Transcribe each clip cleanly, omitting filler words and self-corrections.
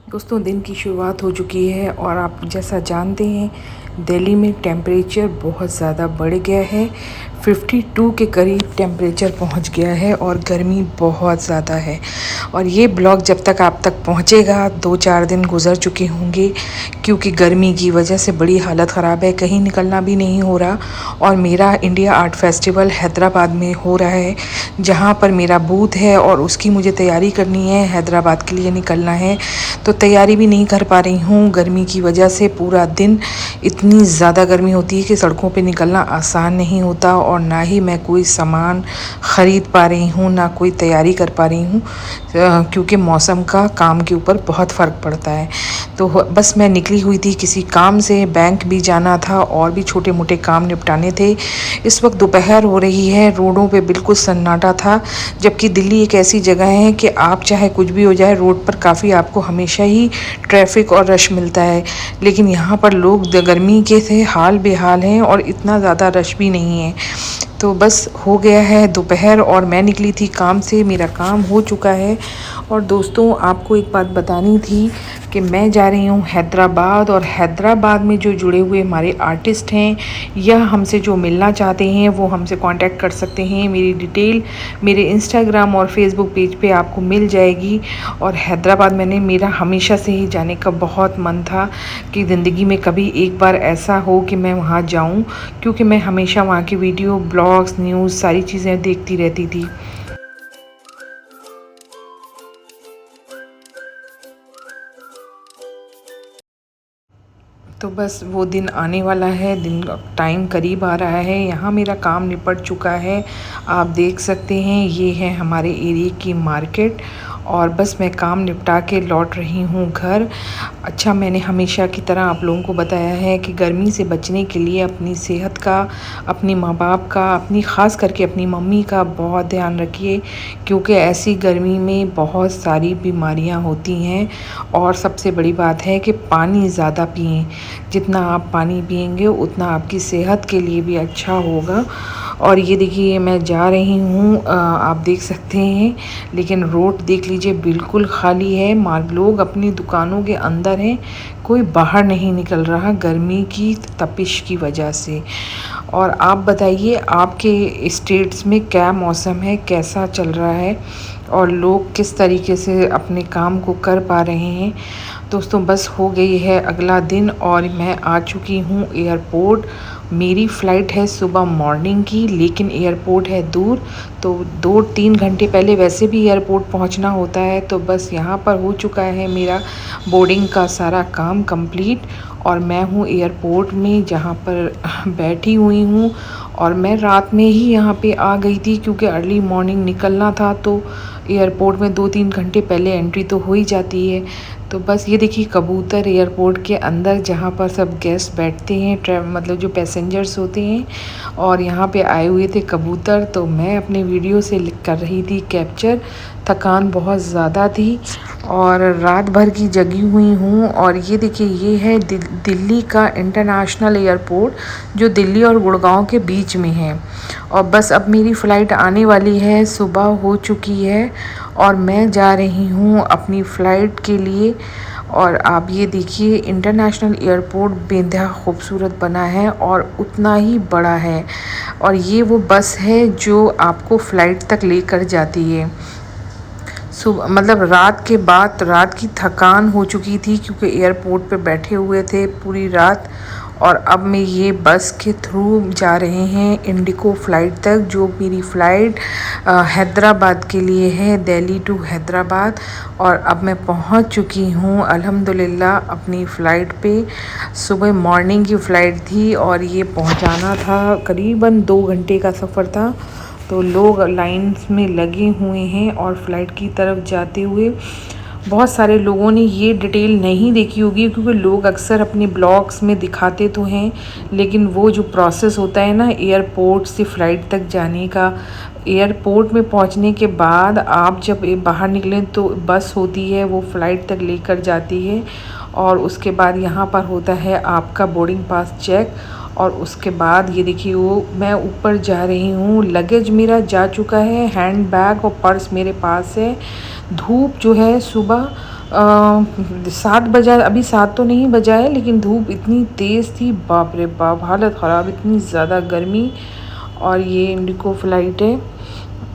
दोस्तों दिन की शुरुआत हो चुकी है और आप जैसा जानते हैं दिल्ली में टेम्परेचर बहुत ज़्यादा बढ़ गया है। 52 के करीब टेम्परेचर पहुंच गया है और गर्मी बहुत ज़्यादा है। और ये ब्लॉग जब तक आप तक पहुंचेगा 2-4 दिन गुजर चुके होंगे, क्योंकि गर्मी की वजह से बड़ी हालत ख़राब है, कहीं निकलना भी नहीं हो रहा। और मेरा इंडिया आर्ट फेस्टिवल हैदराबाद में हो रहा है, जहां पर मेरा बूथ है और उसकी मुझे तैयारी करनी है, हैदराबाद के लिए निकलना है। तो तैयारी भी नहीं कर पा रही हूँ गर्मी की वजह से। पूरा दिन इतनी ज़्यादा गर्मी होती है कि सड़कों पे निकलना आसान नहीं होता, और ना ही मैं कोई सामान ख़रीद पा रही हूँ, ना कोई तैयारी कर पा रही हूँ, क्योंकि मौसम का काम के ऊपर बहुत फ़र्क पड़ता है। तो बस मैं निकली हुई थी किसी काम से, बैंक भी जाना था और भी छोटे मोटे काम निपटाने थे। इस वक्त दोपहर हो रही है, रोडों पे बिल्कुल सन्नाटा था, जबकि दिल्ली एक ऐसी जगह है कि आप चाहे कुछ भी हो जाए, रोड पर काफ़ी आपको हमेशा ही ट्रैफिक और रश मिलता है। लेकिन यहाँ पर लोग गर्मी के से हाल बेहाल हैं और इतना ज़्यादा रश भी नहीं है। तो बस हो गया है दोपहर और मैं निकली थी काम से, मेरा काम हो चुका है। और दोस्तों आपको एक बात बतानी थी कि मैं जा रही हूँ हैदराबाद, और हैदराबाद में जो जुड़े हुए हमारे आर्टिस्ट हैं या हमसे जो मिलना चाहते हैं वो हमसे कांटेक्ट कर सकते हैं। मेरी डिटेल मेरे इंस्टाग्राम और फेसबुक पेज पे आपको मिल जाएगी। और हैदराबाद मेरा हमेशा से ही जाने का बहुत मन था कि ज़िंदगी में कभी एक बार ऐसा हो कि मैं वहाँ जाऊँ, क्योंकि मैं हमेशा वहाँ की वीडियो, ब्लॉग्स, न्यूज़ सारी चीज़ें देखती रहती थी। तो बस वो दिन आने वाला है, दिन टाइम करीब आ रहा है। यहाँ मेरा काम निपट चुका है, आप देख सकते हैं ये है हमारे एरिया की मार्केट। और बस मैं काम निपटा के लौट रही हूँ घर। अच्छा, मैंने हमेशा की तरह आप लोगों को बताया है कि गर्मी से बचने के लिए अपनी सेहत का, अपने माँ बाप का, अपनी ख़ास करके अपनी मम्मी का बहुत ध्यान रखिए, क्योंकि ऐसी गर्मी में बहुत सारी बीमारियाँ होती हैं। और सबसे बड़ी बात है कि पानी ज़्यादा पिएं। जितना आप पानी पिएंगे उतना आपकी सेहत के लिए भी अच्छा होगा। और ये देखिए मैं जा रही हूँ, आप देख सकते हैं, लेकिन रोड देख लीजिए बिल्कुल खाली है। लोग अपनी दुकानों के अंदर हैं, कोई बाहर नहीं निकल रहा गर्मी की तपिश की वजह से। और आप बताइए आपके स्टेट्स में क्या मौसम है, कैसा चल रहा है, और लोग किस तरीके से अपने काम को कर पा रहे हैं। दोस्तों बस हो गई है अगला दिन और मैं आ चुकी हूँ एयरपोर्ट। मेरी फ़्लाइट है सुबह मॉर्निंग की, लेकिन एयरपोर्ट है दूर, तो 2-3 घंटे पहले वैसे भी एयरपोर्ट पहुंचना होता है। तो बस यहाँ पर हो चुका है मेरा बोर्डिंग का सारा काम कंप्लीट, और मैं हूँ एयरपोर्ट में जहाँ पर बैठी हुई हूँ। और मैं रात में ही यहाँ पे आ गई थी, क्योंकि अर्ली मॉर्निंग निकलना था, तो एयरपोर्ट में 2-3 घंटे पहले एंट्री तो हो ही जाती है। तो बस ये देखिए कबूतर एयरपोर्ट के अंदर, जहाँ पर सब गेस्ट बैठते हैं, मतलब जो पैसेंजर्स होते हैं, और यहाँ पे आए हुए थे कबूतर। तो मैं अपने वीडियो से कर रही थी कैप्चर। थकान बहुत ज़्यादा थी और रात भर की जगी हुई हूँ। और ये देखिए ये है दिल्ली का इंटरनेशनल एयरपोर्ट, जो दिल्ली और गुड़गांव के बीच में है। और बस अब मेरी फ़्लाइट आने वाली है, सुबह हो चुकी है और मैं जा रही हूँ अपनी फ़्लाइट के लिए। और आप ये देखिए इंटरनेशनल एयरपोर्ट बेंधा खूबसूरत बना है और उतना ही बड़ा है। और ये वो बस है जो आपको फ़्लाइट तक लेकर जाती है। सुबह मतलब रात की थकान हो चुकी थी, क्योंकि एयरपोर्ट पे बैठे हुए थे पूरी रात। और अब मैं ये बस के थ्रू जा रहे हैं इंडिगो फ़्लाइट तक, जो मेरी फ़्लाइट हैदराबाद के लिए है, दिल्ली टू हैदराबाद। और अब मैं पहुंच चुकी हूँ अल्हम्दुलिल्लाह अपनी फ़्लाइट पे। सुबह मॉर्निंग की फ़्लाइट थी और ये पहुंचाना था, करीबन 2 घंटे का सफ़र था। तो लोग लाइंस में लगे हुए हैं और फ़्लाइट की तरफ जाते हुए बहुत सारे लोगों ने ये डिटेल नहीं देखी होगी, क्योंकि लोग अक्सर अपने ब्लॉग्स में दिखाते तो हैं, लेकिन वो जो प्रोसेस होता है ना एयरपोर्ट से फ़्लाइट तक जाने का, एयरपोर्ट में पहुंचने के बाद आप जब बाहर निकलें तो बस होती है, वो फ़्लाइट तक लेकर जाती है। और उसके बाद यहाँ पर होता है आपका बोर्डिंग पास चेक। और उसके बाद ये देखिए वो मैं ऊपर जा रही हूँ, लगेज मेरा जा चुका है, हैंड बैग और पर्स मेरे पास है। धूप जो है सुबह 7 बजा, अभी 7 तो नहीं बजा है, लेकिन धूप इतनी तेज़ थी, बाप रे बाप, हालत ख़राब, इतनी ज़्यादा गर्मी। और ये इंडिगो फ़्लाइट है।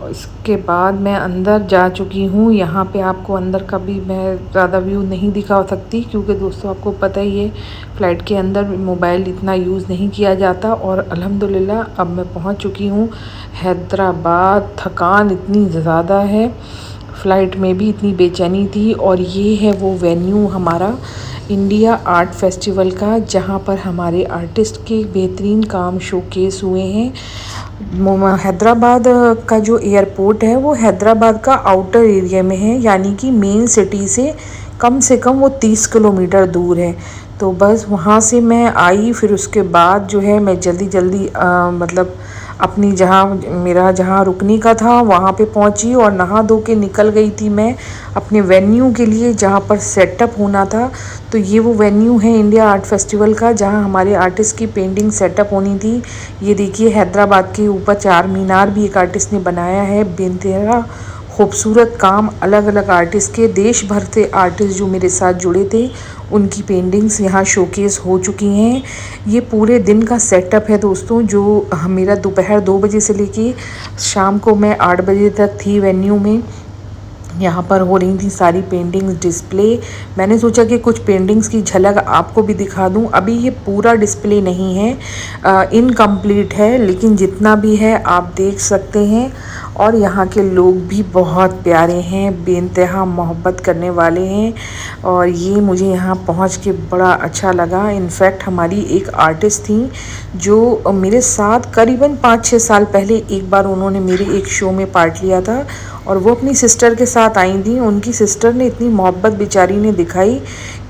इसके बाद मैं अंदर जा चुकी हूँ। यहाँ पे आपको अंदर का भी मैं ज़्यादा व्यू नहीं दिखा सकती, क्योंकि दोस्तों आपको पता ही है फ़्लाइट के अंदर मोबाइल इतना यूज़ नहीं किया जाता। और अल्हम्दुलिल्लाह अब मैं पहुँच चुकी हूँ हैदराबाद। थकान इतनी ज़्यादा है, फ़्लाइट में भी इतनी बेचैनी थी। और ये है वो वेन्यू हमारा इंडिया आर्ट फेस्टिवल का, जहाँ पर हमारे आर्टिस्ट के बेहतरीन काम शोकेस हुए हैं। हैदराबाद का जो एयरपोर्ट है वो हैदराबाद का आउटर एरिया में है, यानी कि मेन सिटी से कम वो 30 किलोमीटर दूर है। तो बस वहाँ से मैं आई, फिर उसके बाद जो है मैं जल्दी जल्दी मतलब अपनी जहाँ रुकने का था वहाँ पे पहुँची, और नहा धो के निकल गई थी मैं अपने वेन्यू के लिए जहाँ पर सेटअप होना था। तो ये वो वेन्यू है इंडिया आर्ट फेस्टिवल का, जहाँ हमारे आर्टिस्ट की पेंटिंग सेटअप होनी थी। ये देखिए हैदराबाद के ऊपर चार मीनार भी एक आर्टिस्ट ने बनाया है, बेनतेहा खूबसूरत काम। अलग अलग आर्टिस्ट के, देश भर से आर्टिस्ट जो मेरे साथ जुड़े थे उनकी पेंटिंग्स यहाँ शोकेस हो चुकी हैं। ये पूरे दिन का सेटअप है दोस्तों, जो मेरा दोपहर 2 बजे से लेके शाम को मैं 8 बजे तक थी वेन्यू में। यहाँ पर हो रही थी सारी पेंटिंग्स डिस्प्ले। मैंने सोचा कि कुछ पेंटिंग्स की झलक आपको भी दिखा दूँ। अभी ये पूरा डिस्प्ले नहीं है, इनकम्प्लीट है, लेकिन जितना भी है आप देख सकते हैं। और यहाँ के लोग भी बहुत प्यारे हैं, बेइंतहा मोहब्बत करने वाले हैं। और ये मुझे यहाँ पहुँच के बड़ा अच्छा लगा। इनफैक्ट हमारी एक आर्टिस्ट थी जो मेरे साथ करीबन 5-6 साल पहले एक बार उन्होंने मेरे एक शो में पार्ट लिया था, और वो अपनी सिस्टर के साथ आई थी। उनकी सिस्टर ने इतनी मोहब्बत बेचारी ने दिखाई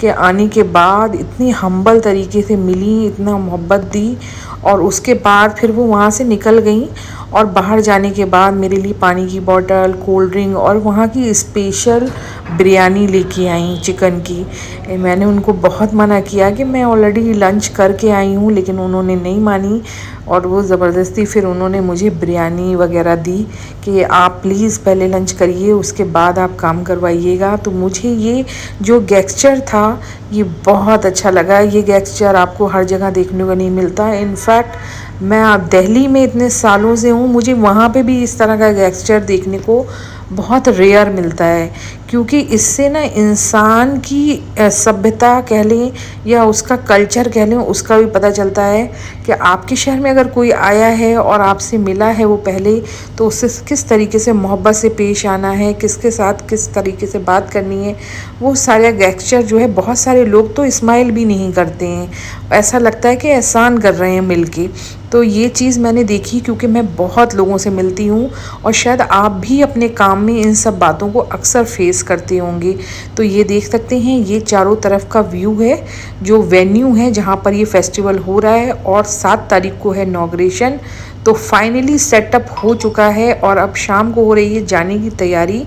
कि आने के बाद इतनी हम्बल तरीके से मिली, इतना मोहब्बत दी। और उसके बाद फिर वो वहाँ से निकल गई, और बाहर जाने के बाद मेरे लिए पानी की बोतल, कोल्ड ड्रिंक और वहाँ की स्पेशल बिरयानी लेके आई चिकन की। मैंने उनको बहुत मना किया कि मैं ऑलरेडी लंच करके आई हूँ, लेकिन उन्होंने नहीं मानी, और वो ज़बरदस्ती फिर उन्होंने मुझे बिरयानी वगैरह दी कि आप प्लीज़ पहले लंच करिए, उसके बाद आप काम करवाइएगा। तो मुझे ये जो गेस्चर था ये बहुत अच्छा लगा। ये गेस्चर आपको हर जगह देखने को नहीं मिलता। इनफैक्ट मैं आप दिल्ली में इतने सालों से हूँ, मुझे वहाँ पे भी इस तरह का गेस्चर देखने को बहुत रेयर मिलता है, क्योंकि इससे ना इंसान की सभ्यता कह लें या उसका कल्चर कह लें, उसका भी पता चलता है कि आपके शहर में अगर कोई आया है और आपसे मिला है वो पहले, तो उससे किस तरीके से मोहब्बत से पेश आना है, किसके साथ किस तरीके से बात करनी है। वो सारा गेस्चर जो है, बहुत सारे लोग तो स्माइल भी नहीं करते हैं, ऐसा लगता है कि एहसान कर रहे हैं मिलके। तो ये चीज़ मैंने देखी, क्योंकि मैं बहुत लोगों से मिलती हूँ, और शायद आप भी अपने काम में इन सब बातों को अक्सर फेस करते होंगे। तो ये देख सकते हैं, ये चारों तरफ का व्यू है, जो वेन्यू है जहाँ पर ये फेस्टिवल हो रहा है, और 7 तारीख को है इनॉग्रेशन। तो फाइनली सेटअप हो चुका है, और अब शाम को हो रही है जाने की तैयारी।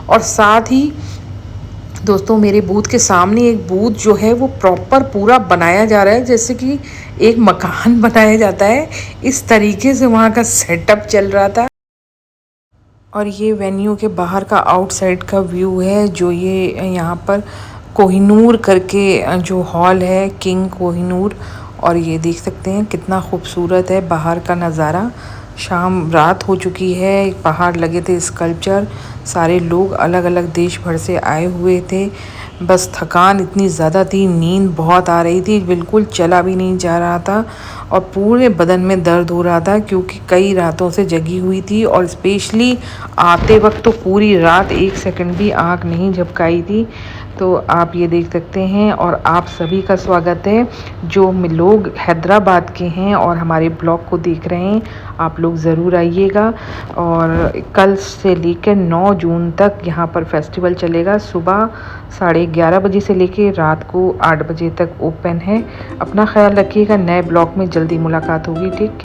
और साथ ही दोस्तों मेरे बूथ के सामने एक बूथ जो है वो प्रॉपर पूरा बनाया जा रहा है, जैसे कि एक मकान बनाया जाता है, इस तरीके से वहाँ का सेटअप चल रहा था। और ये वेन्यू के बाहर का आउटसाइड का व्यू है, जो ये यहाँ पर कोहिनूर करके जो हॉल है, किंग कोहिनूर। और ये देख सकते हैं कितना खूबसूरत है बाहर का नज़ारा। शाम रात हो चुकी है, पहाड़ लगे थे स्कल्पचर, सारे लोग अलग अलग देश भर से आए हुए थे। बस थकान इतनी ज़्यादा थी, नींद बहुत आ रही थी, बिल्कुल चला भी नहीं जा रहा था, और पूरे बदन में दर्द हो रहा था, क्योंकि कई रातों से जगी हुई थी। और स्पेशली आते वक्त तो पूरी रात 1 सेकंड भी आँख नहीं झपकाई थी। तो आप ये देख सकते हैं, और आप सभी का स्वागत है जो लोग हैदराबाद के हैं और हमारे ब्लॉग को देख रहे हैं। आप लोग ज़रूर आइएगा। और कल से लेकर 9 जून तक यहाँ पर फेस्टिवल चलेगा। सुबह 11:30 बजे से लेकर रात को 8 बजे तक ओपन है। अपना ख्याल रखिएगा, नए ब्लॉग में जल्दी मुलाकात होगी। ठीक।